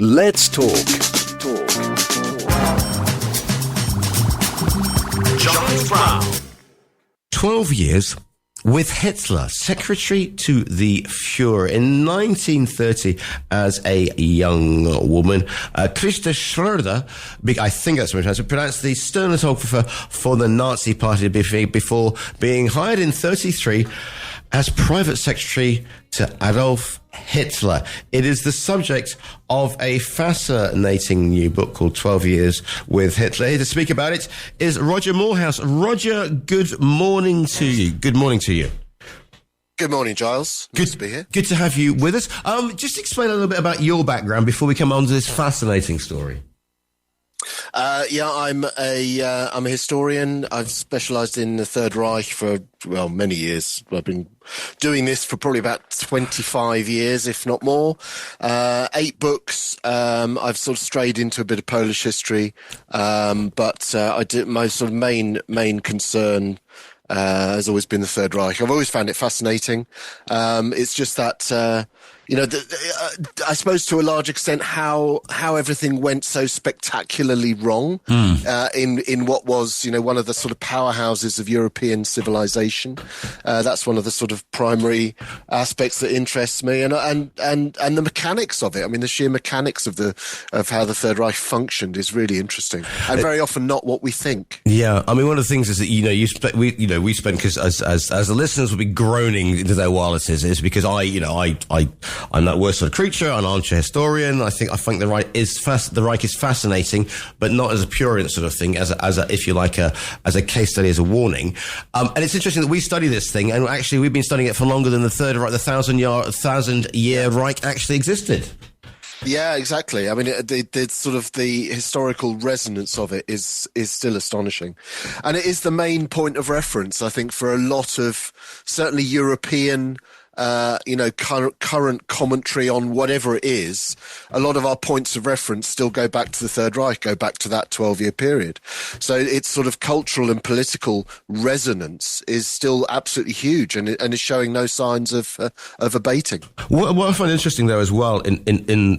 Let's talk. Giles Brown. 12 years with Hitler, secretary to the Führer. In 1930, as a young woman, Christa Schröder, I think that's what it pronounced, the stenographer for the Nazi Party before being hired in 1933 as private secretary to Adolf Hitler. It is the subject of a fascinating new book called 12 Years with Hitler. Here to speak about it is Roger Moorhouse. Roger, good morning to you. Good morning to you. Good morning, Giles. Nice to be here. Good to have you with us. Just explain a little bit about your background before we come on to this fascinating story. I'm a historian. I've specialised in the Third Reich for, many years. I've been doing this for probably about 25 years, if not more. 8 books. I've sort of strayed into a bit of Polish history. But I did my sort of main concern has always been the Third Reich. I've always found it fascinating. It's just that, I suppose to a large extent how everything went so spectacularly wrong in what was, one of the sort of powerhouses of European civilization. That's one of the sort of primary aspects that interests me, and the mechanics of it. I mean, the sheer mechanics of how the Third Reich functioned is really interesting, and very often not what we think. Yeah, I mean, one of the things is that we spend because as the listeners will be groaning into their wirelesses is because I'm that worst sort of creature, an armchair historian. I think the Reich is fascinating, but not as a prurient sort of thing, as a if you like, as a case study, as a warning. And it's interesting that we study this thing, and actually we've been studying it for longer than the 1,000-year Reich actually existed. Yeah, exactly. I mean, the sort of the historical resonance of it is still astonishing. And it is the main point of reference, I think, for a lot of certainly European current commentary on whatever it is. A lot of our points of reference still go back to the Third Reich, go back to that 12-year period. So its sort of cultural and political resonance is still absolutely huge, and is showing no signs of abating. What I find interesting, though, as well in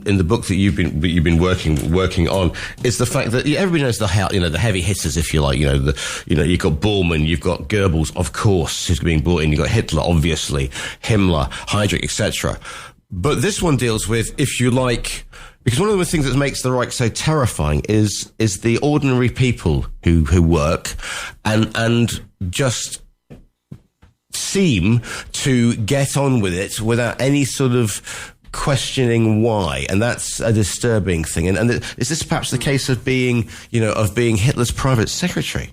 the book that you've been working on is the fact that everybody knows the heavy hitters, if you like. You've got Bormann, you've got Goebbels, of course, who's being brought in. You've got Hitler, obviously, Himmler, Heydrich, etc. But this one deals with, if you like, because one of the things that makes the Reich so terrifying is the ordinary people who work and just seem to get on with it without any sort of questioning why, and that's a disturbing thing. And is this perhaps the case of being Hitler's private secretary?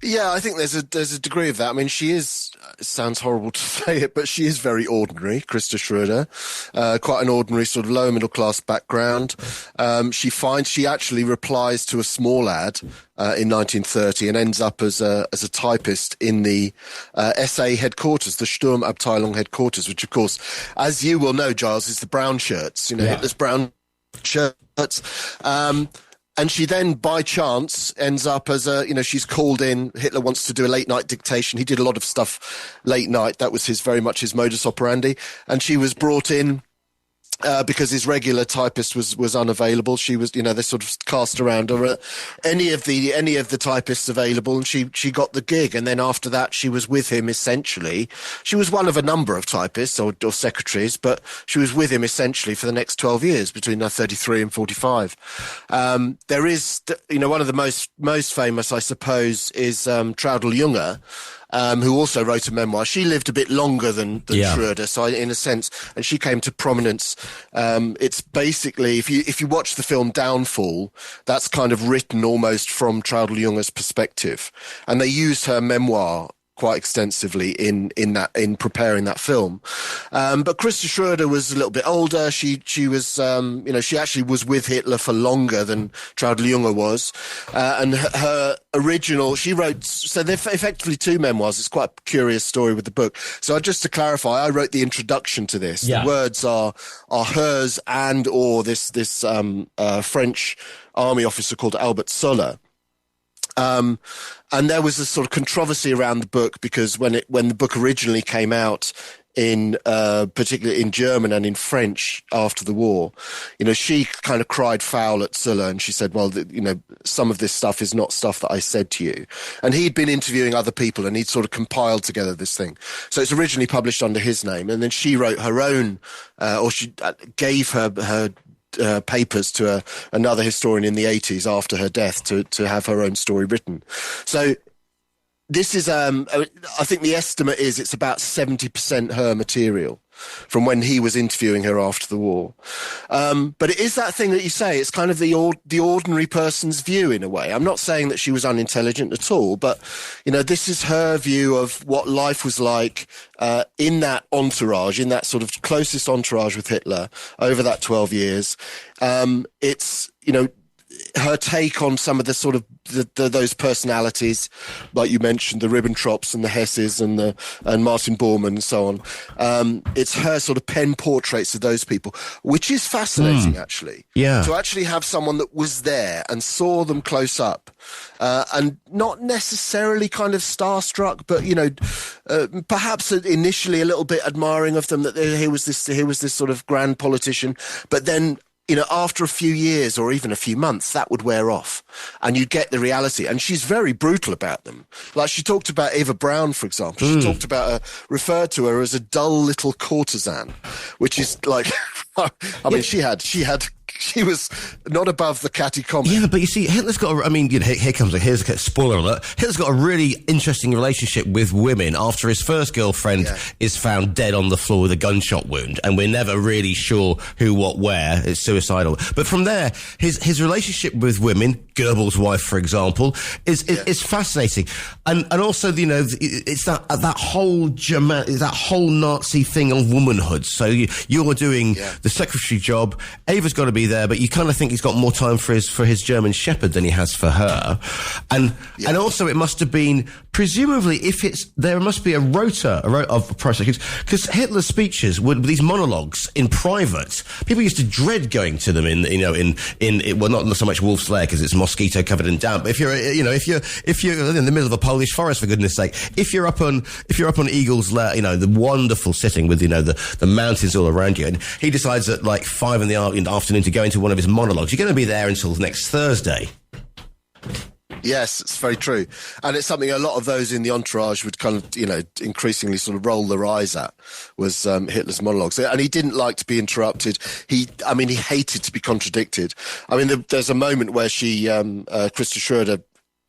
Yeah, I think there's a degree of that. I mean, she is, it sounds horrible to say it, but she is very ordinary, Christa Schröder. Quite an ordinary sort of lower middle class background. She actually replies to a small ad in 1930 and ends up as a typist in the SA headquarters, the Sturmabteilung headquarters, which of course, as you will know, Giles, is the brown shirts, Hitler's brown shirts. And she then, by chance, ends up as she's called in. Hitler wants to do a late night dictation. He did a lot of stuff late night. That was very much his modus operandi. And she was brought in because his regular typist was unavailable. She was, they sort of cast around her any of the typists available, and she got the gig. And then after that, she was with him essentially. She was one of a number of typists or secretaries, but she was with him essentially for the next 12 years between 33 and 45. There is, one of the most famous, I suppose, is Traudl Junge, who also wrote a memoir. She lived a bit longer than Schröder, so in a sense, and she came to prominence. It's basically, if you watch the film Downfall, that's kind of written almost from Traudl Junge's perspective, and they used her memoir quite extensively in preparing that film. But Christa Schröder was a little bit older. She was, she actually was with Hitler for longer than Traudl Junge was. And her original, she wrote, so they're effectively 2 memoirs. It's quite a curious story with the book. So just to clarify, I wrote the introduction to this. Yeah. The words are hers or this French army officer called Albert Soller. And there was a sort of controversy around the book because when the book originally came out particularly in German and in French after the war. She kind of cried foul at Sulla, and she said, well, some of this stuff is not stuff that I said to you. And he'd been interviewing other people, and he'd sort of compiled together this thing. So it's originally published under his name, and then she wrote her own, or she gave her papers to another historian in the 80s after her death to have her own story written. So this is, I think the estimate is it's about 70% her material from when he was interviewing her after the war. But it is that thing that you say, it's kind of the ordinary person's view in a way. I'm not saying that she was unintelligent at all, but, this is her view of what life was like in that entourage, in that sort of closest entourage with Hitler over that 12 years. It's, her take on some of the sort of those personalities, like you mentioned, the Ribbentrops and the Hesses and Martin Bormann and so on. It's her sort of pen portraits of those people, which is fascinating, actually. Yeah. To actually have someone that was there and saw them close up, and not necessarily kind of starstruck, but perhaps initially a little bit admiring of them, that here was this sort of grand politician, but then, after a few years or even a few months, that would wear off and you'd get the reality. And she's very brutal about them. Like she talked about Eva Braun, for example. She talked about referred to her as a dull little courtesan, which is like, mean, she was not above the catty comment. Yeah, but you see, Hitler's got here's a spoiler alert. Hitler's got a really interesting relationship with women after his first girlfriend is found dead on the floor with a gunshot wound, and we're never really sure who, what, where. It's suicidal. But from there, his relationship with women, Goebbels' wife, for example, is fascinating. And also, it's that whole Nazi thing of womanhood. So you're doing the secretary job. Ava's got to be there, but you kind of think he's got more time for his German Shepherd than he has for her. And also it must have been, presumably, there must be a rota of prosecutors, because Hitler's speeches were these monologues in private. People used to dread going to them in not so much Wolf's Lair because it's mosquito covered in damp. But if you're in the middle of a Polish forest, for goodness sake, if you're up on Eagle's Lair, the wonderful sitting with the mountains all around you, and he decides at like 5 in the afternoon to go into one of his monologues, you're going to be there until next Thursday. Yes, it's very true. And it's something a lot of those in the entourage would kind of, increasingly sort of roll their eyes at, was Hitler's monologues. And he didn't like to be interrupted. He hated to be contradicted. I mean, there's a moment where Christa Schroeder,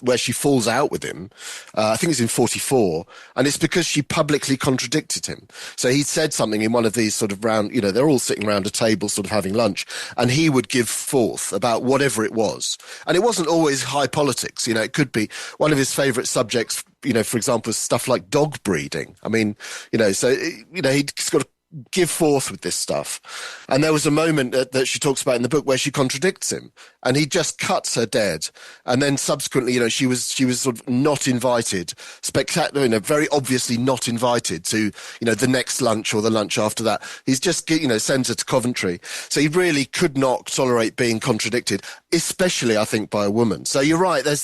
where she falls out with him. I think it's in 1944, and it's because she publicly contradicted him. So he'd said something in one of these sort of round, they're all sitting around a table sort of having lunch, and he would give forth about whatever it was. And it wasn't always high politics, it could be one of his favourite subjects, for example, is stuff like dog breeding. I mean, he's got to give forth with this stuff. And there was a moment that she talks about in the book where she contradicts him, and he just cuts her dead. And then subsequently, she was sort of not invited, spectacular, very obviously not invited to, the next lunch or the lunch after that. He's just, sends her to Coventry. So he really could not tolerate being contradicted, especially, I think, by a woman. So you're right. On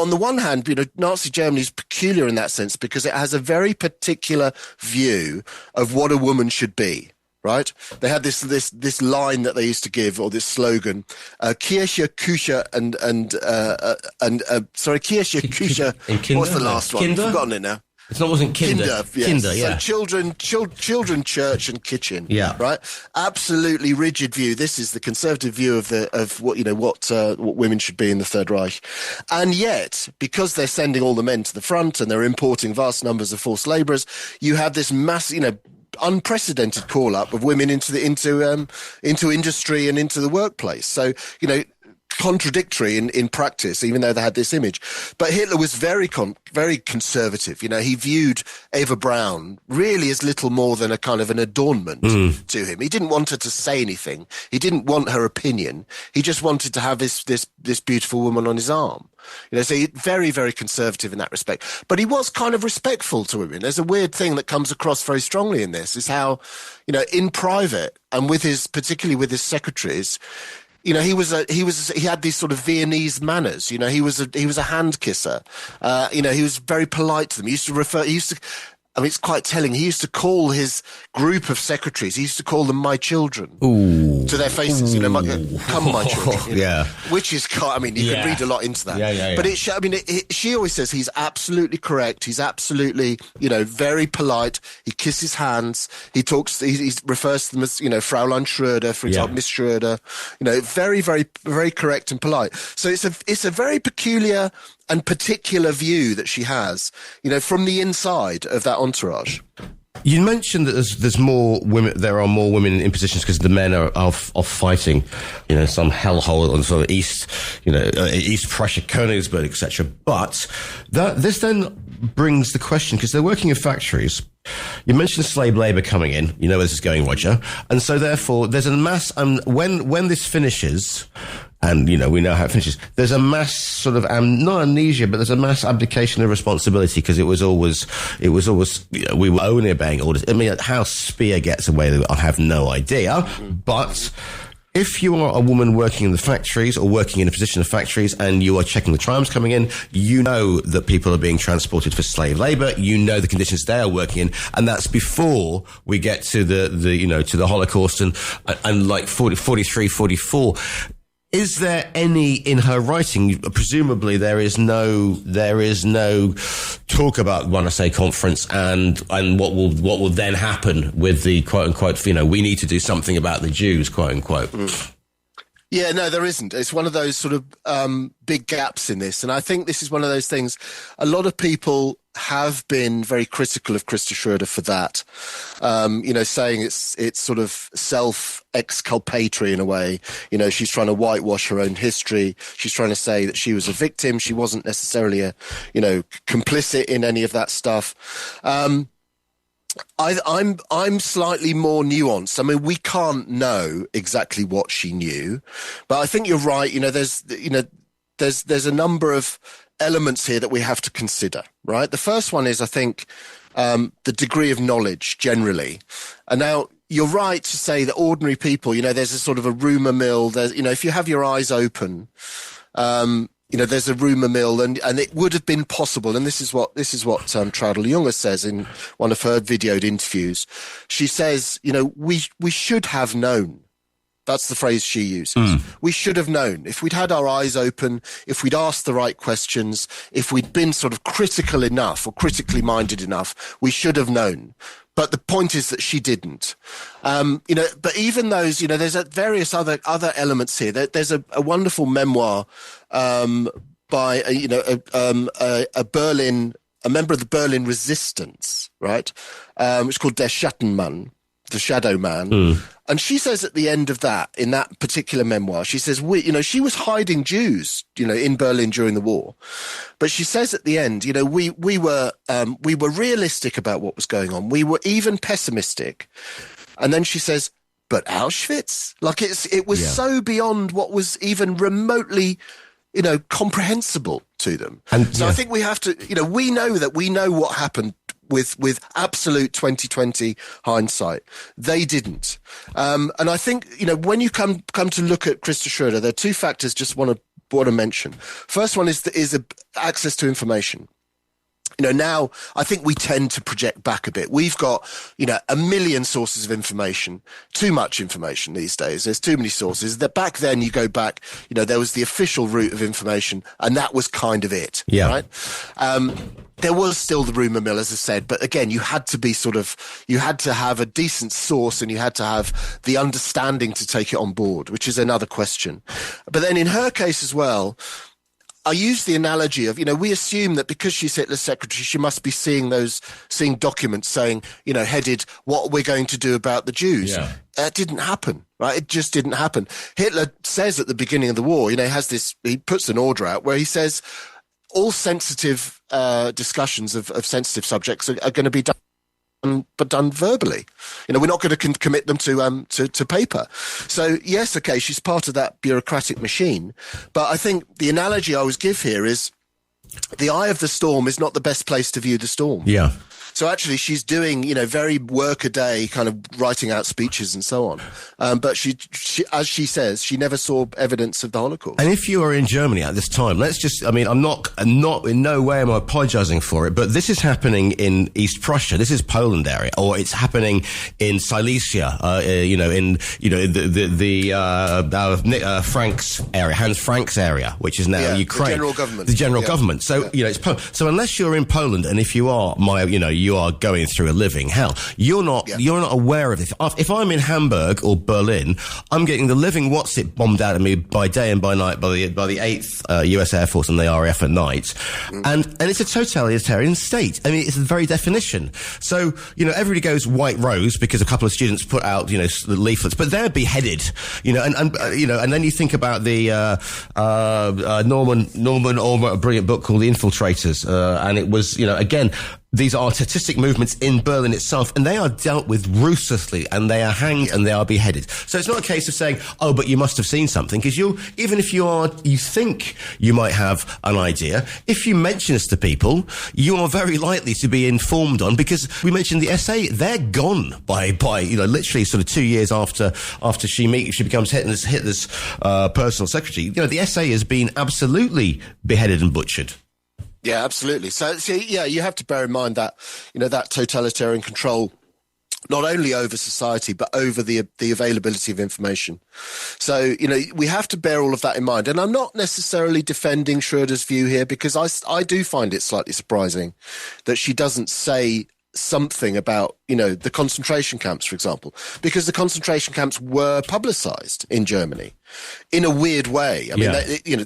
the one hand, Nazi Germany is peculiar in that sense because it has a very particular view of what a woman should be, right? They had this line that they used to give, or this slogan, Kirche, Küche, Kirche, Küche, what's the last one? I've forgotten it now. Wasn't Kinder. Kinder, yeah. So children, church, and kitchen. Yeah. Right. Absolutely rigid view. This is the conservative view of what women should be in the Third Reich, and yet because they're sending all the men to the front and they're importing vast numbers of forced labourers, you have this massive, unprecedented call up of women into industry and into the workplace. So contradictory in practice, even though they had this image. But Hitler was very conservative. He viewed Eva Braun really as little more than a kind of an adornment to him. He didn't want her to say anything. He didn't want her opinion. He just wanted to have this beautiful woman on his arm. So he very, very conservative in that respect. But he was kind of respectful to women. There's a weird thing that comes across very strongly in this, is how, in private and particularly with his secretaries, he had these sort of Viennese manners. He was a hand kisser. He was very polite to them. He used to I mean, it's quite telling. He used to call his group of secretaries, he used to call them my children. Ooh. To their faces, you know, come my children. You know, Yeah. Which is, I mean, you can read a lot into that. Yeah. But she always says he's absolutely correct. He's absolutely, you know, very polite. He kisses hands. He talks, he refers to them as, you know, Fräulein Schröder, for example, Miss Schröder. You know, very, very, very correct and polite. So it's a very peculiar and particular view that she has, you know, from the inside of that entourage. You mentioned that there's more women. There are more women in positions because the men are fighting, you know, some hellhole on sort of East Prussia, Königsberg, etc. But this then brings the question, because they're working in factories. You mentioned slave labour coming in. You know where this is going, Roger. And so therefore, there's a mass. When this finishes, and you know we know how it finishes, there's a mass sort of not amnesia, but there's a mass abdication of responsibility, because it was always you know, we were only obeying orders. I mean, how Speer gets away with it, I have no idea, but. If you are a woman working in the factories or working in a position of factories and you are checking the trams coming in, you know that people are being transported for slave labour. You know the conditions they are working in, and that's before we get to the you know, to the Holocaust and like 43, 44. Is there any in her writing? Presumably, there is no talk about Wannsee Conference and what will then happen with the quote unquote. You know, we need to do something about the Jews, quote unquote. Yeah, no, there isn't. It's one of those sort of big gaps in this, and I think this is one of those things. A lot of people have been very critical of Christa Schröder for that, you know, saying it's sort of self-exculpatory in a way. You know, she's trying to whitewash her own history. She's trying to say that she was a victim. She wasn't necessarily complicit in any of that stuff. I'm slightly more nuanced. I mean, we can't know exactly what she knew, but I think you're right. You know, there's a number of elements here that we have to consider, right? The first one is, I think, the degree of knowledge generally. And now you're right to say that ordinary people, you know, there's a sort of a rumour mill. There's, you know, if you have your eyes open, you know, there's a rumour mill, and it would have been possible. And this is what Traudl Junge says in one of her videoed interviews. She says, you know, we should have known. That's the phrase she uses. We should have known. If we'd had our eyes open, if we'd asked the right questions, if we'd been sort of critical enough or critically minded enough, we should have known. But the point is that she didn't. You know, but even those, you know, there's various other elements here. There's a wonderful memoir by a member of the Berlin Resistance, right? It's called Der Schattenmann, the Shadow Man. And she says at the end of that, in that particular memoir, she says, she was hiding Jews, you know, in Berlin during the war. But she says at the end, you know, we were realistic about what was going on. We were even pessimistic. And then she says, but Auschwitz, like it was so beyond what was even remotely, you know, comprehensible to them. And so I think we have to, you know, we know what happened with absolute 2020 hindsight. They didn't. And I think, you know, when you come to look at Christa Schröder, there are two factors just want to mention. First one is access to information. You know, now I think we tend to project back a bit. We've got, you know, a million sources of information, too much information these days. There's too many sources. That back then you go back, you know, there was the official route of information and that was kind of it. Yeah. Right. There was still the rumour mill, as I said, but again, you had to have a decent source and you had to have the understanding to take it on board, which is another question. But then in her case as well, I use the analogy of, you know, we assume that because she's Hitler's secretary, she must be seeing documents saying, you know, headed, what we're going to do about the Jews. Yeah. That didn't happen, right? It just didn't happen. Hitler says at the beginning of the war, you know, he puts an order out where he says all sensitive discussions of sensitive subjects are going to be done, but done verbally. You know, we're not going to commit them to paper. So yes, okay, she's part of that bureaucratic machine. But I think the analogy I always give here is the eye of the storm is not the best place to view the storm. Yeah. So actually, she's doing, very work-a-day kind of writing out speeches and so on. But she, as she says, she never saw evidence of the Holocaust. And if you are in Germany at this time, I'm not in no way am I apologizing for it, but this is happening in East Prussia. This is Poland area, or it's happening in Silesia, Frank's area, Hans Frank's area, which is now Ukraine. The general government. The general government. So, it's so unless you're in Poland, and if you are you are going through a living hell, you're not aware of this. If I'm in Hamburg or Berlin, I'm getting the living what's it bombed out of me by day and by night by the 8th US Air Force and the RAF at night. And it's a totalitarian state. I mean, it's the very definition. So, everybody goes white rose because a couple of students put out, leaflets, but they're beheaded, and then you think about the, Norman Ormer, a brilliant book called The Infiltrators, and it was, again, these are artistic movements in Berlin itself, and they are dealt with ruthlessly, and they are hanged and they are beheaded. So it's not a case of saying, oh, but you must have seen something, because even if you think you might have an idea, if you mention this to people, you are very likely to be informed on, because we mentioned the SA, they're gone by literally sort of 2 years after she becomes Hitler's personal secretary. The SA has been absolutely beheaded and butchered. Yeah, absolutely. So you have to bear in mind that, that totalitarian control, not only over society, but over the availability of information. So, we have to bear all of that in mind. And I'm not necessarily defending Schroeder's view here, because I do find it slightly surprising that she doesn't say something about, the concentration camps, for example, because the concentration camps were publicized in Germany in a weird way. I mean,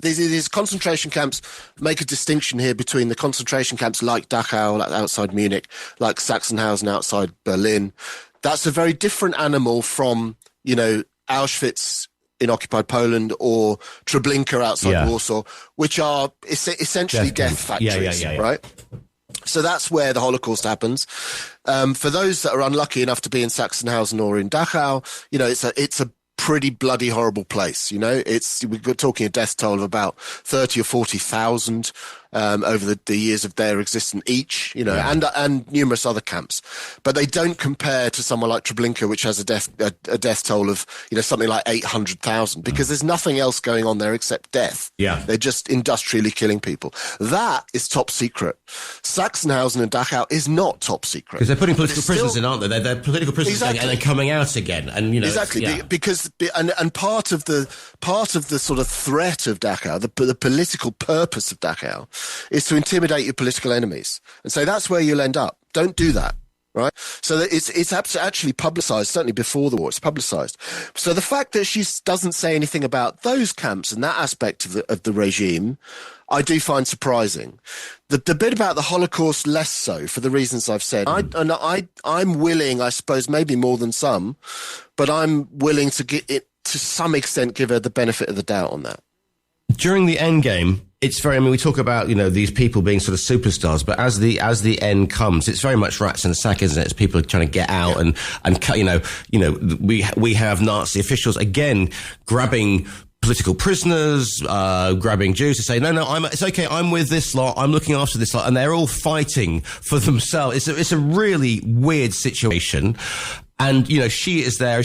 these concentration camps make a distinction here between the concentration camps like Dachau, like outside Munich, like Sachsenhausen outside Berlin. That's a very different animal from, Auschwitz in occupied Poland or Treblinka outside Warsaw, which are essentially death factories, right? So that's where the Holocaust happens. For those that are unlucky enough to be in Sachsenhausen or in Dachau, it's a pretty bloody horrible place. We're talking a death toll of about 30 or 40,000 over the years of their existence each, and numerous other camps. But they don't compare to someone like Treblinka, which has a death toll of, something like 800,000, because there's nothing else going on there except death. Yeah. They're just industrially killing people. That is top secret. Sachsenhausen and Dachau is not top secret. Because they're putting political prisoners in, aren't they? They're political prisoners and they're coming out again. And, Exactly. Because, and part of the sort of threat of Dachau, the political purpose of Dachau, is to intimidate your political enemies. And so that's where you'll end up. Don't do that, right? So that it's actually publicized, certainly before the war, it's publicized. So the fact that she doesn't say anything about those camps and that aspect of the regime, I do find surprising. The bit about the Holocaust, less so, for the reasons I've said. I'm willing, I suppose, maybe more than some, but I'm willing to to some extent give her the benefit of the doubt on that. During the end game, it's very, we talk about, these people being sort of superstars, but as the end comes, it's very much rats in the sack, isn't it? It's people trying to get out and cut, we have Nazi officials again grabbing political prisoners, grabbing Jews to say, no, it's okay, I'm with this lot, I'm looking after this lot, and they're all fighting for themselves. It's a really weird situation. And, she is there,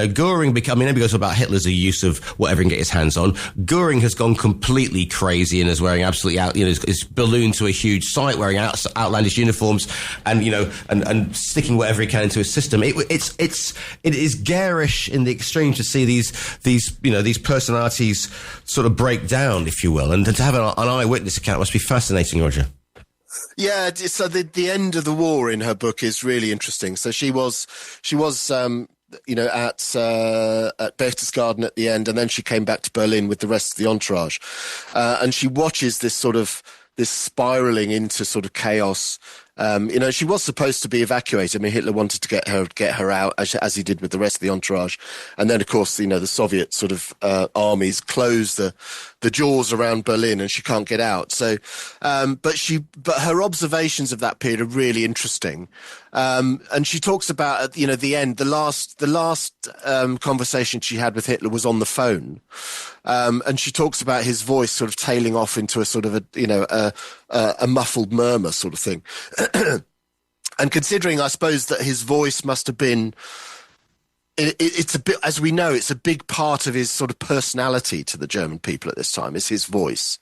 Goering everybody goes about Hitler's use of whatever he can get his hands on. Goering has gone completely crazy and is wearing absolutely is ballooned to a huge site, wearing outlandish uniforms and, and sticking whatever he can into his system. It is garish in the extreme to see these personalities sort of break down, if you will. And to have an eyewitness account must be fascinating, Roger. Yeah, so the end of the war in her book is really interesting. So she was at Berchtesgaden at the end, and then she came back to Berlin with the rest of the entourage, and she watches this spiraling into sort of chaos. She was supposed to be evacuated. Hitler wanted to get her out as he did with the rest of the entourage. And then, of course, the Soviet sort of armies close the jaws around Berlin and she can't get out. So, but her observations of that period are really interesting. And she talks about at the end, the last conversation she had with Hitler was on the phone. And she talks about his voice sort of tailing off into a sort of a muffled murmur sort of thing. And considering, I suppose, that his voice must have been, it's a bit, as we know, it's a big part of his sort of personality to the German people at this time, is his voice.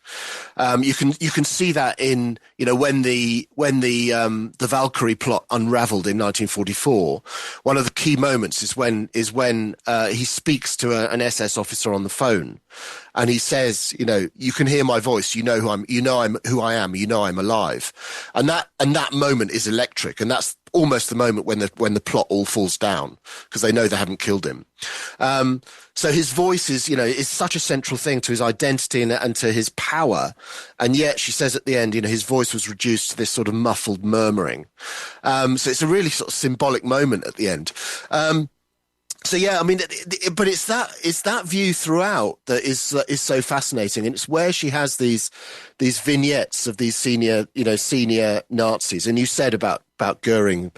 You can see that in, when the Valkyrie plot unraveled in 1944. One of the key moments is when he speaks to an SS officer on the phone, and he says, you can hear my voice, I'm who I am, I'm alive, and that moment is electric, and that's almost the moment when the plot all falls down, because they know they haven't killed him. So his voice is such a central thing to his identity and to his power. And yet she says at the end, his voice was reduced to this sort of muffled murmuring. So it's a really sort of symbolic moment at the end. So yeah, I mean, but it's that view throughout that is so fascinating, and it's where she has these vignettes of these senior Nazis. And you said about Goering,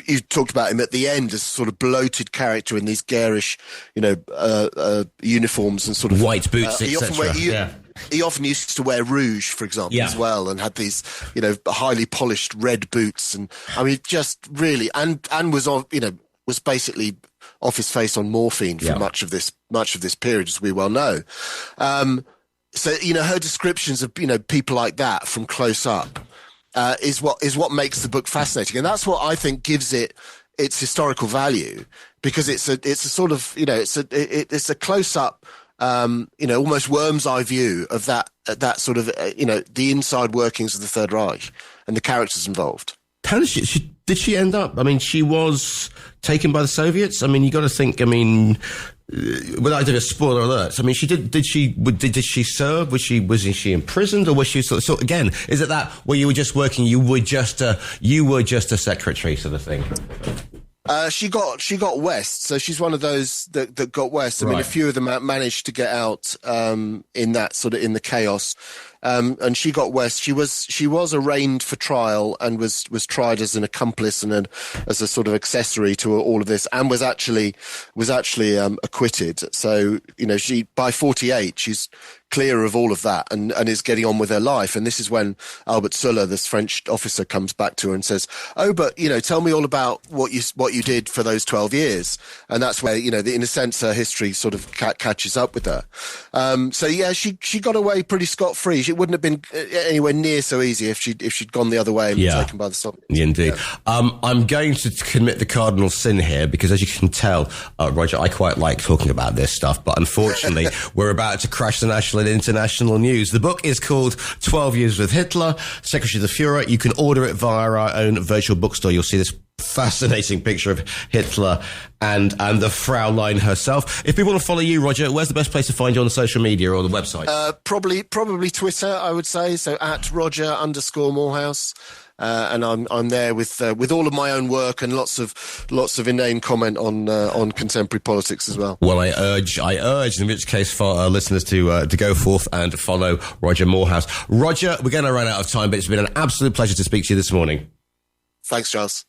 you talked about him at the end as a sort of bloated character in these garish, uniforms and sort of white boots, etc. He often used to wear rouge, for example, as well, and had these, highly polished red boots, and I mean, just really, and was on, was basically off his face on morphine for much of this period, as we well know. So her descriptions of people like that from close up is what makes the book fascinating, and that's what I think gives it its historical value, because it's a sort of it's a close up almost worm's eye view of that sort of the inside workings of the Third Reich and the characters involved. How did she end up? I mean, she was taken by the Soviets. I mean, you got to think. I mean, without doing a spoiler alert, I mean, did she serve? Was she imprisoned, or was she sort of again? Is it that where you were just working? You were just a secretary sort of thing. She got west, so she's one of those that got west. I mean, a few of them managed to get out in the chaos. And she got west. She was arraigned for trial and was tried as an accomplice and as a sort of accessory to all of this, and was actually acquitted. So she, by 48, she's clear of all of that and is getting on with her life. And this is when Albert Suller, this French officer, comes back to her and says, "Oh, but tell me all about what you did for those 12 years." And that's where in a sense her history sort of catches up with her. So yeah, she got away pretty scot-free. It wouldn't have been anywhere near so easy if she'd gone the other way and been taken by the Soviets. Indeed. Yeah. I'm going to commit the cardinal sin here, because as you can tell, Roger, I quite like talking about this stuff, but unfortunately we're about to crash the national and international news. The book is called 12 Years with Hitler, Secretary of the Führer. You can order it via our own virtual bookstore. You'll see this fascinating picture of Hitler and the Fraulein herself. If people want to follow you, Roger, where's the best place to find you on social media or the website? Probably Twitter, I would say. So at Roger_Moorhouse. And I'm there with all of my own work and lots of inane comment on contemporary politics as well. Well, I urge, in which case, for our listeners to go forth and follow Roger Moorhouse. Roger, we're going to run out of time, but it's been an absolute pleasure to speak to you this morning. Thanks, Giles.